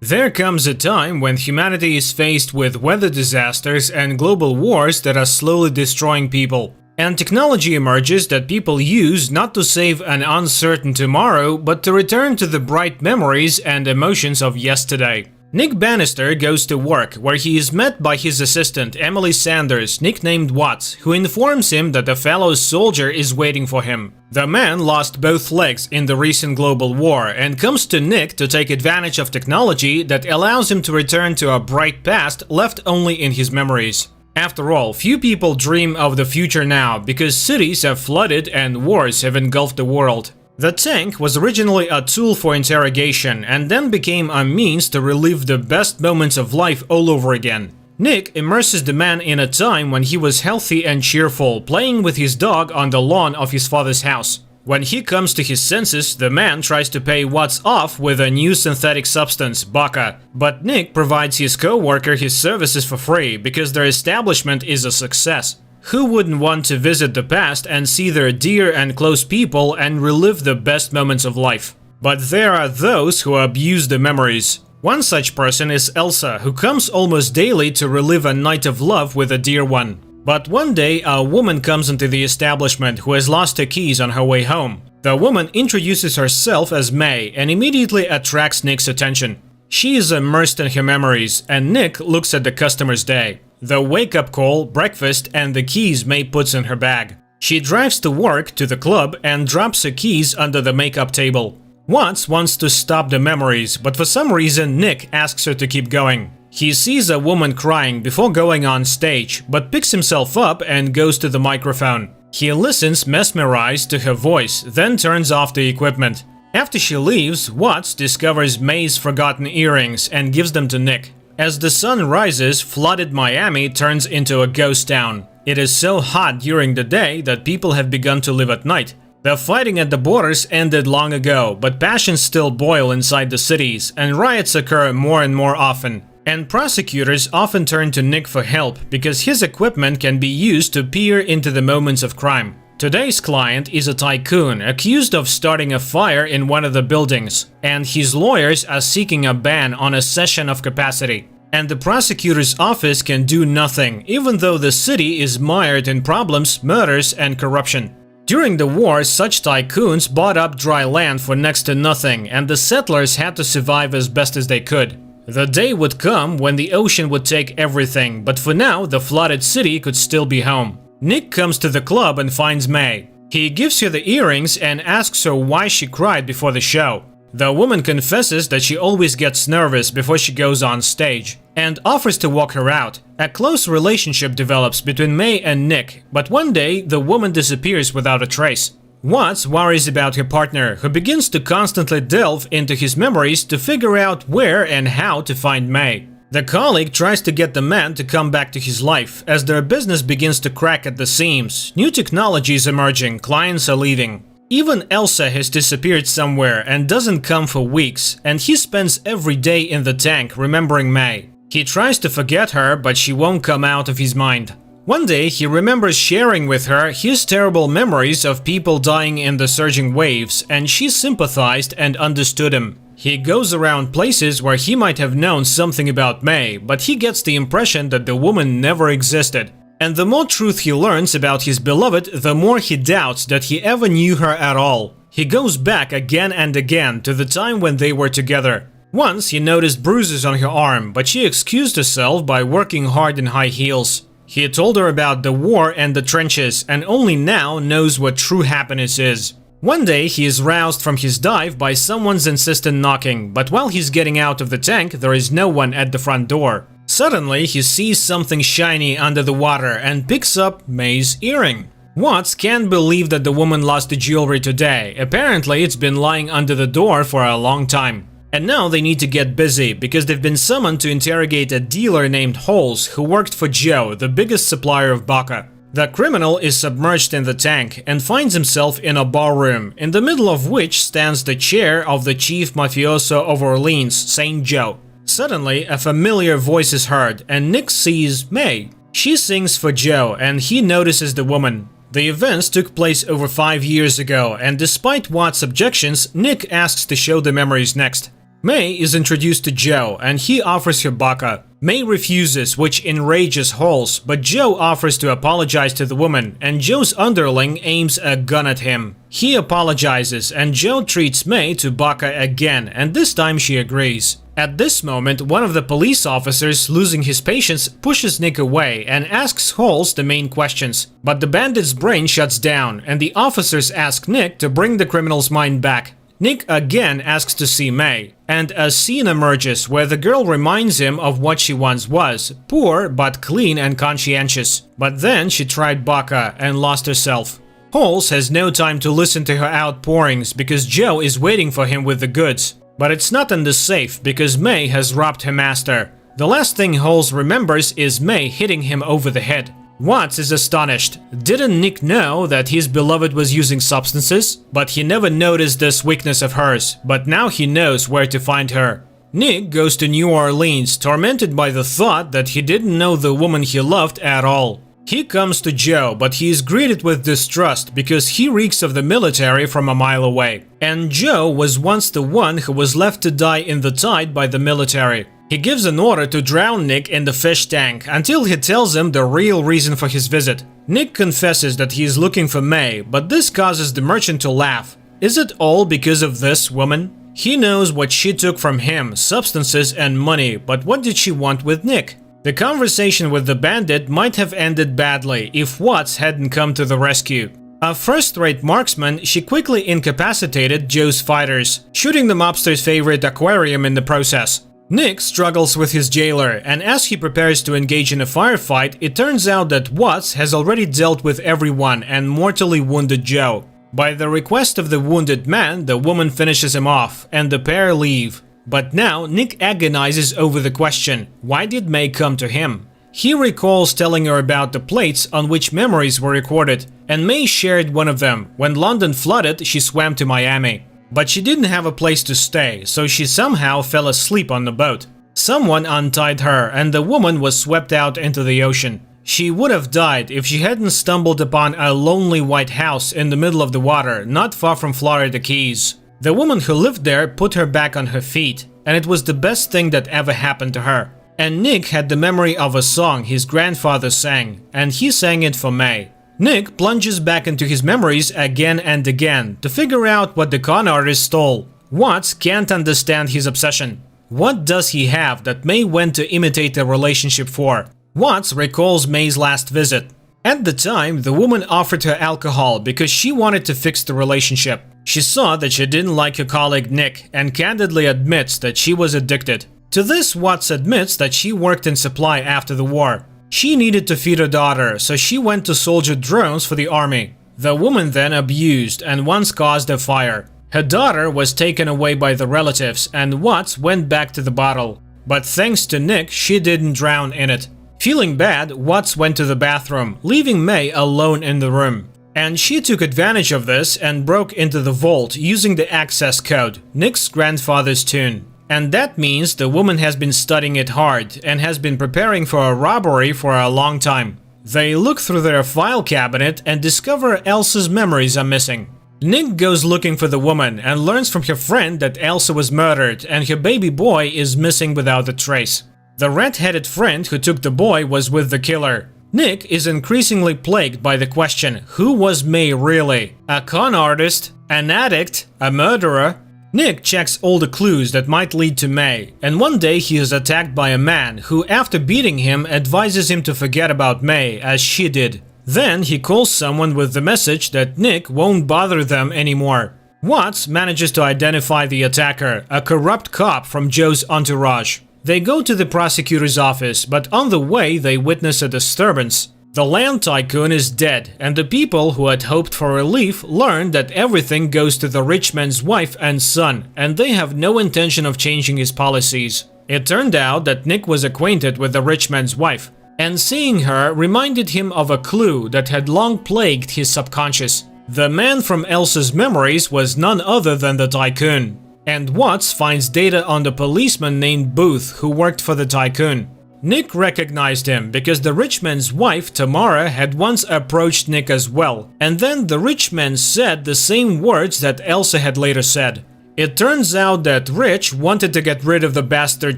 There comes a time when humanity is faced with weather disasters and global wars that are slowly destroying people. And technology emerges that people use not to save an uncertain tomorrow, but to return to the bright memories and emotions of yesterday. Nick Bannister goes to work, where he is met by his assistant Emily Sanders, nicknamed Watts, who informs him that a fellow soldier is waiting for him. The man lost both legs in the recent global war and comes to Nick to take advantage of technology that allows him to return to a bright past left only in his memories. After all, few people dream of the future now because cities have flooded and wars have engulfed the world. The tank was originally a tool for interrogation and then became a means to relive the best moments of life all over again. Nick immerses the man in a time when he was healthy and cheerful, playing with his dog on the lawn of his father's house. When he comes to his senses, the man tries to pay Watts off with a new synthetic substance, baka, but Nick provides his co-worker his services for free because their establishment is a success. Who wouldn't want to visit the past and see their dear and close people and relive the best moments of life? But there are those who abuse the memories. One such person is Elsa, who comes almost daily to relive a night of love with a dear one. But one day, a woman comes into the establishment who has lost her keys on her way home. The woman introduces herself as May and immediately attracts Nick's attention. She is immersed in her memories, and Nick looks at the customer's day. The wake-up call, breakfast, and the keys May puts in her bag. She drives to work, to the club, and drops her keys under the makeup table. Watts wants to stop the memories, but for some reason Nick asks her to keep going. He sees a woman crying before going on stage, but picks himself up and goes to the microphone. He listens mesmerized to her voice, then turns off the equipment. After she leaves, Watts discovers May's forgotten earrings and gives them to Nick. As the sun rises, flooded Miami turns into a ghost town. It is so hot during the day that people have begun to live at night. The fighting at the borders ended long ago, but passions still boil inside the cities, and riots occur more and more often. And prosecutors often turn to Nick for help because his equipment can be used to peer into the moments of crime. Today's client is a tycoon accused of starting a fire in one of the buildings, and his lawyers are seeking a ban on a cession of capacity. And the prosecutor's office can do nothing, even though the city is mired in problems, murders, and corruption. During the war, such tycoons bought up dry land for next to nothing, and the settlers had to survive as best as they could. The day would come when the ocean would take everything, but for now, the flooded city could still be home. Nick comes to the club and finds May. He gives her the earrings and asks her why she cried before the show. The woman confesses that she always gets nervous before she goes on stage and offers to walk her out. A close relationship develops between May and Nick, but one day the woman disappears without a trace. Watts worries about her partner, who begins to constantly delve into his memories to figure out where and how to find May. The colleague tries to get the man to come back to his life, as their business begins to crack at the seams. New technology is emerging, clients are leaving. Even Elsa has disappeared somewhere and doesn't come for weeks, and he spends every day in the tank remembering May. He tries to forget her, but she won't come out of his mind. One day, he remembers sharing with her his terrible memories of people dying in the surging waves, and she sympathized and understood him. He goes around places where he might have known something about May, but he gets the impression that the woman never existed. And the more truth he learns about his beloved, the more he doubts that he ever knew her at all. He goes back again and again to the time when they were together. Once he noticed bruises on her arm, but she excused herself by working hard in high heels. He told her about the war and the trenches, and only now knows what true happiness is. One day he is roused from his dive by someone's insistent knocking, but while he's getting out of the tank, there is no one at the front door. Suddenly he sees something shiny under the water and picks up May's earring. Watts can't believe that the woman lost the jewelry today. Apparently it's been lying under the door for a long time. And now they need to get busy, because they've been summoned to interrogate a dealer named Holes who worked for Joe, the biggest supplier of baka. The criminal is submerged in the tank and finds himself in a barroom, in the middle of which stands the chair of the chief mafioso of Orleans, St. Joe. Suddenly, a familiar voice is heard, and Nick sees May. She sings for Joe, and he notices the woman. The events took place over 5 years ago, and despite Watts' objections, Nick asks to show the memories next. May is introduced to Joe and he offers her baka. May refuses, which enrages Halls, but Joe offers to apologize to the woman and Joe's underling aims a gun at him. He apologizes and Joe treats May to baka again and this time she agrees. At this moment, one of the police officers, losing his patience, pushes Nick away and asks Halls the main questions. But the bandit's brain shuts down and the officers ask Nick to bring the criminal's mind back. Nick again asks to see May, and a scene emerges where the girl reminds him of what she once was, poor but clean and conscientious. But then she tried baka and lost herself. Halls has no time to listen to her outpourings because Joe is waiting for him with the goods. But it's not in the safe because May has robbed her master. The last thing Halls remembers is May hitting him over the head. Watts is astonished. Didn't Nick know that his beloved was using substances? But he never noticed this weakness of hers, but now he knows where to find her. Nick goes to New Orleans, tormented by the thought that he didn't know the woman he loved at all. He comes to Joe, but he is greeted with distrust because he reeks of the military from a mile away. And Joe was once the one who was left to die in the tide by the military. He gives an order to drown Nick in the fish tank until he tells him the real reason for his visit. Nick confesses that he is looking for May, but this causes the merchant to laugh. Is it all because of this woman? He knows what she took from him, substances and money, but what did she want with Nick? The conversation with the bandit might have ended badly if Watts hadn't come to the rescue. A first-rate marksman, she quickly incapacitated Joe's fighters, shooting the mobster's favorite aquarium in the process. Nick struggles with his jailer, and as he prepares to engage in a firefight, it turns out that Watts has already dealt with everyone and mortally wounded Joe. By the request of the wounded man, the woman finishes him off, and the pair leave. But now Nick agonizes over the question, why did May come to him? He recalls telling her about the plates on which memories were recorded, and May shared one of them. When London flooded, she swam to Miami. But she didn't have a place to stay, so she somehow fell asleep on the boat. Someone untied her, and the woman was swept out into the ocean. She would have died if she hadn't stumbled upon a lonely white house in the middle of the water, not far from Florida Keys. The woman who lived there put her back on her feet, and it was the best thing that ever happened to her. And Nick had the memory of a song his grandfather sang, and he sang it for May. Nick plunges back into his memories again and again to figure out what the con artist stole. Watts can't understand his obsession. What does he have that May went to imitate a relationship for? Watts recalls May's last visit. At the time, the woman offered her alcohol because she wanted to fix the relationship. She saw that she didn't like her colleague Nick and candidly admits that she was addicted. To this, Watts admits that she worked in supply after the war. She needed to feed her daughter, so she went to soldier drones for the army. The woman then abused and once caused a fire. Her daughter was taken away by the relatives and Watts went back to the bottle. But thanks to Nick, she didn't drown in it. Feeling bad, Watts went to the bathroom, leaving May alone in the room. And she took advantage of this and broke into the vault using the access code, Nick's grandfather's tune. And that means the woman has been studying it hard and has been preparing for a robbery for a long time. They look through their file cabinet and discover Elsa's memories are missing. Nick goes looking for the woman and learns from her friend that Elsa was murdered and her baby boy is missing without a trace. The red-headed friend who took the boy was with the killer. Nick is increasingly plagued by the question, who was May really? A con artist? An addict? A murderer? Nick checks all the clues that might lead to May, and one day he is attacked by a man who, after beating him, advises him to forget about May, as she did. Then he calls someone with the message that Nick won't bother them anymore. Watts manages to identify the attacker, a corrupt cop from Joe's entourage. They go to the prosecutor's office, but on the way they witness a disturbance. The land tycoon is dead, and the people who had hoped for relief learn that everything goes to the rich man's wife and son, and they have no intention of changing his policies. It turned out that Nick was acquainted with the rich man's wife, and seeing her reminded him of a clue that had long plagued his subconscious. The man from Elsa's memories was none other than the tycoon. And Watts finds data on the policeman named Booth who worked for the tycoon. Nick recognized him because the rich man's wife, Tamara, had once approached Nick as well, and then the rich man said the same words that Elsa had later said. It turns out that Rich wanted to get rid of the bastard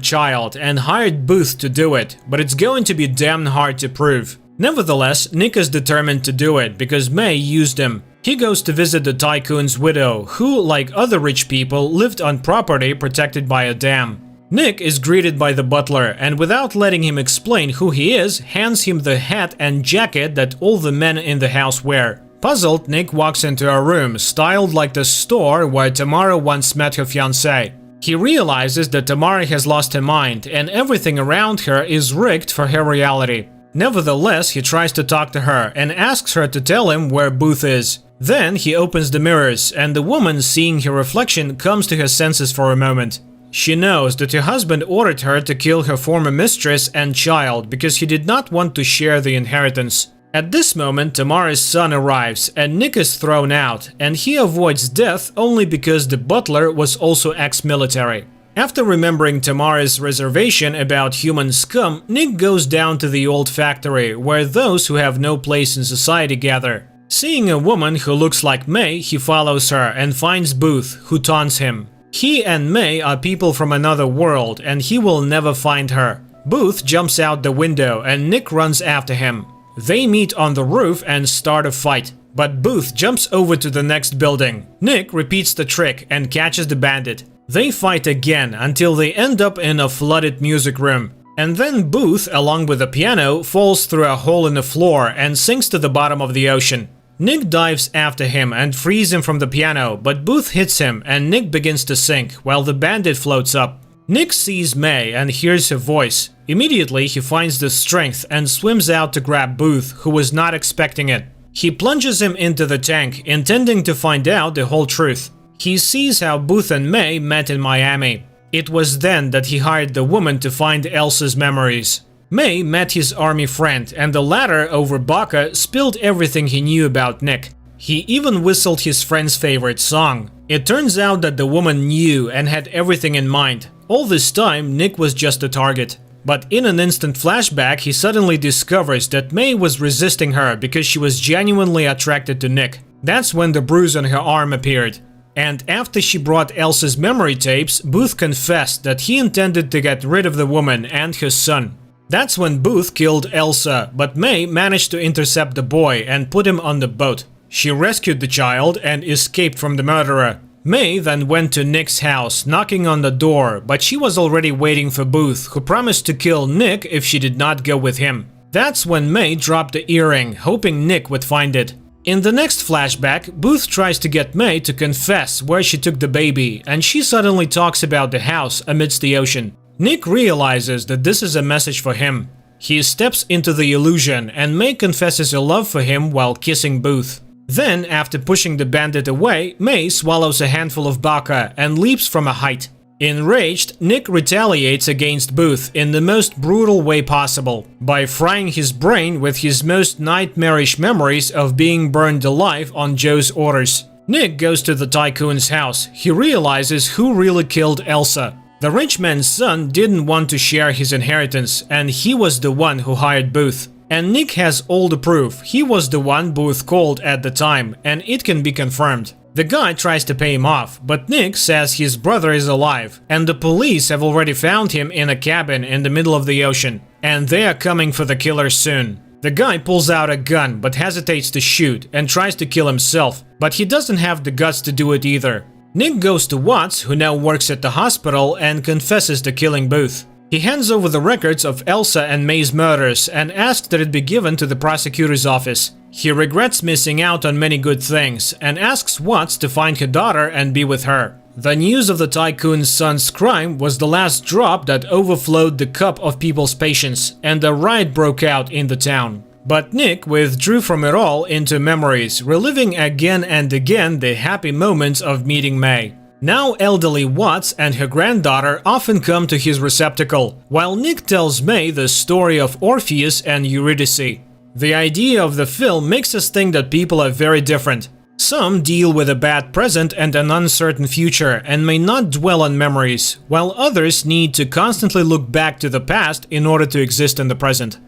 child and hired Booth to do it, but it's going to be damn hard to prove. Nevertheless, Nick is determined to do it because May used him. He goes to visit the tycoon's widow, who, like other rich people, lived on property protected by a dam. Nick is greeted by the butler and, without letting him explain who he is, hands him the hat and jacket that all the men in the house wear. Puzzled, Nick walks into a room styled like the store where Tamara once met her fiancé. He realizes that Tamara has lost her mind and everything around her is rigged for her reality. Nevertheless, he tries to talk to her and asks her to tell him where Booth is. Then he opens the mirrors and the woman, seeing her reflection, comes to her senses for a moment. She knows that her husband ordered her to kill her former mistress and child because he did not want to share the inheritance. At this moment, Tamara's son arrives and Nick is thrown out, and he avoids death only because the butler was also ex-military. After remembering Tamara's reservation about human scum, Nick goes down to the old factory where those who have no place in society gather. Seeing a woman who looks like May, he follows her and finds Booth, who taunts him. He and May are people from another world and he will never find her. Booth jumps out the window and Nick runs after him. They meet on the roof and start a fight, but Booth jumps over to the next building. Nick repeats the trick and catches the bandit. They fight again until they end up in a flooded music room. And then Booth, along with the piano, falls through a hole in the floor and sinks to the bottom of the ocean. Nick dives after him and frees him from the piano, but Booth hits him and Nick begins to sink while the bandit floats up. Nick sees May and hears her voice. Immediately he finds the strength and swims out to grab Booth, who was not expecting it. He plunges him into the tank, intending to find out the whole truth. He sees how Booth and May met in Miami. It was then that he hired the woman to find Elsa's memories. May met his army friend, and the latter, over vodka, spilled everything he knew about Nick. He even whistled his friend's favorite song. It turns out that the woman knew and had everything in mind. All this time, Nick was just a target. But in an instant flashback, he suddenly discovers that May was resisting her because she was genuinely attracted to Nick. That's when the bruise on her arm appeared. And after she brought Elsa's memory tapes, Booth confessed that he intended to get rid of the woman and her son. That's when Booth killed Elsa, but May managed to intercept the boy and put him on the boat. She rescued the child and escaped from the murderer. May then went to Nick's house, knocking on the door, but she was already waiting for Booth, who promised to kill Nick if she did not go with him. That's when May dropped the earring, hoping Nick would find it. In the next flashback, Booth tries to get May to confess where she took the baby, and she suddenly talks about the house amidst the ocean. Nick realizes that this is a message for him. He steps into the illusion and May confesses her love for him while kissing Booth. Then, after pushing the bandit away, May swallows a handful of baka and leaps from a height. Enraged, Nick retaliates against Booth in the most brutal way possible, by frying his brain with his most nightmarish memories of being burned alive on Joe's orders. Nick goes to the tycoon's house. He realizes who really killed Elsa. The rich man's son didn't want to share his inheritance, and he was the one who hired Booth. And Nick has all the proof. He was the one Booth called at the time, and it can be confirmed. The guy tries to pay him off, but Nick says his brother is alive, and the police have already found him in a cabin in the middle of the ocean, and they are coming for the killer soon. The guy pulls out a gun but hesitates to shoot and tries to kill himself, but he doesn't have the guts to do it either. Nick goes to Watts, who now works at the hospital, and confesses to killing Booth. He hands over the records of Elsa and May's murders and asks that it be given to the prosecutor's office. He regrets missing out on many good things and asks Watts to find her daughter and be with her. The news of the tycoon's son's crime was the last drop that overflowed the cup of people's patience, and a riot broke out in the town. But Nick withdrew from it all into memories, reliving again and again the happy moments of meeting May. Now elderly Watts and her granddaughter often come to his receptacle, while Nick tells May the story of Orpheus and Eurydice. The idea of the film makes us think that people are very different. Some deal with a bad present and an uncertain future and may not dwell on memories, while others need to constantly look back to the past in order to exist in the present.